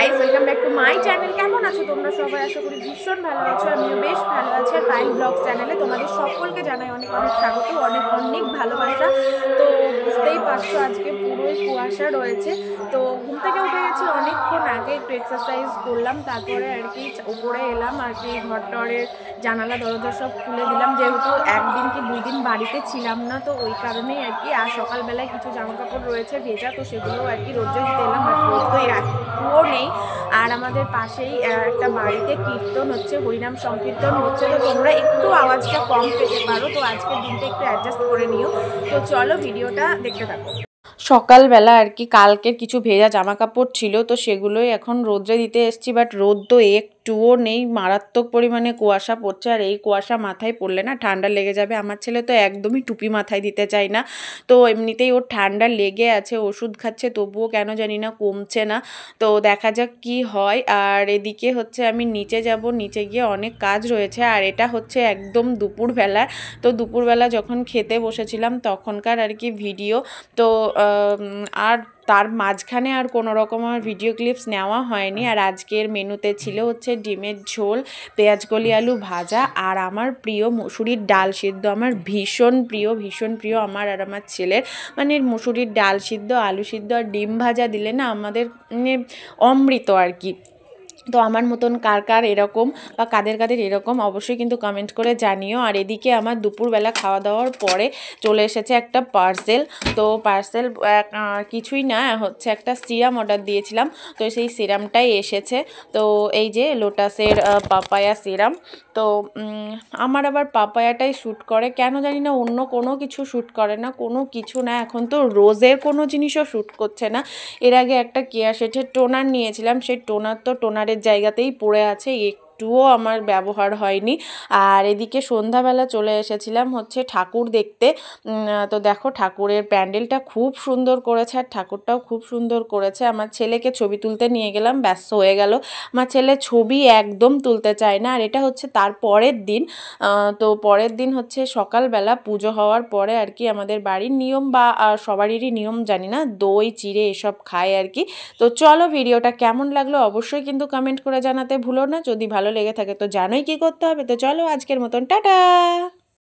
Guys, welcome back to my channel. কেমন আছো তোমরা সবাই? আশা করি ভীষণ ভালো আছো। আমিও বেশ ভালো আছি। আর পায়েল ব্লগস চ্যানেলে তোমাদের সকলকে জানাই অনেক অনেক স্বাগত, অনেক অনেক ভালোবাসা। তো বুঝতেই পারছো আজকে পুরোই কুয়াশা রয়েছে। তো ঘুম থেকে উঠে গেছি অনেকক্ষণ আগে, একটু এক্সারসাইজ করলাম, তারপরে আর কি উপরে এলাম আর কি। ঘর টরের জানালা দরজা সব খুলে দিলাম, যেহেতু একদিন কি 2 দিন বাড়িতে ছিলাম না, তো ওই কারণেই আর কি। আর সকালবেলায় কিছু জামা কাপড় রয়েছে ভেজা, তো সেগুলোও আর কি রোদ্রে দিতে এলাম। বাট রোদ তো একটুও নেই। আর আমাদের পাশেই একটা বাড়িতে কীর্তন হচ্ছে, হরিনাম সংকীর্তন হচ্ছে, তো তোমরা একটু আওয়াজটা কম পেতে পারো। তো আজকের দিনটা একটু অ্যাডজাস্ট করে নিও। তো চলো ভিডিওটা দেখতে থাকো। সকালবেলা আর কি কালকের কিছু ভেজা জামা কাপড় ছিল, তো সেগুলোই এখন রোদ্রে দিতে এসেছি। বাট রোদ তো একটুও নেই, মারাত্মক পরিমাণে কুয়াশা পড়ছে। আর এই কুয়াশা মাথায় পড়লে না ঠান্ডা লেগে যাবে। আমার ছেলে তো একদমই টুপি মাথায় দিতে চায় না, তো এমনিতেই ওর ঠান্ডা লেগে আছে, ওষুধ খাচ্ছে, তবুও কেন জানি না কমছে না। তো দেখা যাক কি হয়। আর এদিকে হচ্ছে আমি নিচে যাব, নিচে গিয়ে অনেক কাজ রয়েছে। আর এটা হচ্ছে একদম দুপুরবেলা। তো দুপুরবেলা যখন খেতে বসেছিলাম তখনকার আর কি ভিডিও। তো আর তার মাঝখানে আর কোনো রকম আমার ভিডিও ক্লিপস নেওয়া হয়নি। আর আজকের মেনুতে ছিল হচ্ছে ডিমের ঝোল, পেঁয়াজকলি আলু ভাজা, আর আমার প্রিয় মুসুরির ডাল সিদ্ধ। আমার ভীষণ প্রিয়, ভীষণ প্রিয় আমার আর আমার ছেলের। মানে মুসুরির ডাল সিদ্ধ, আলু সিদ্ধ আর ডিম ভাজা দিলে না আমাদের অমৃত আর কি। তো আমার মতন কার কার এরকম বা কাদের কাদের এরকম অবশ্যই কিন্তু কমেন্ট করে জানিও। আর এদিকে আমার দুপুরবেলা খাওয়া দাওয়ার পরে চলে এসেছে একটা পার্সেল। তো পার্সেল কিছুই না, হচ্ছে একটা সিরাম অর্ডার দিয়েছিলাম, তো সেই সিরামটাই এসেছে। তো এই যে লোটাসের পাপায়া সিরাম। তো আমার আবার পাপায়াটাই শ্যুট করে, কেন জানি না অন্য কোনো কিছু শ্যুট করে না, কোনো কিছু না। এখন তো রোজের কোনো জিনিসও শ্যুট করছে না। এর আগে একটা কেয়া শেঠের টোনার নিয়েছিলাম, সেই টোনার তো টোনারের জায়গাতেই পড়ে আছে, একটুও আমার ব্যবহার হয়নি। আর এদিকে সন্ধ্যাবেলা চলে এসেছিলাম হচ্ছে ঠাকুর দেখতে। তো দেখো ঠাকুরের প্যান্ডেলটা খুব সুন্দর করেছে, আর ঠাকুরটাও খুব সুন্দর করেছে। আমার ছেলেকে ছবি তুলতে নিয়ে গেলাম, ব্যস্ত হয়ে গেল। আমার ছেলে ছবি একদম তুলতে চায় না। আর এটা হচ্ছে তার পরের দিন। তো পরের দিন হচ্ছে সকালবেলা পুজো হওয়ার পরে আর কি আমাদের বাড়ির নিয়ম, বা সবারই নিয়ম জানি না, দই চিড়ে এসব খায় আর কি। তো চলো ভিডিওটা কেমন লাগলো অবশ্যই কিন্তু কমেন্ট করে জানাতে ভুলো না। যদি ভালো লেগে থাকে তো জানোই কি করতে হবে। তো চলো আজকের মতন টাটা।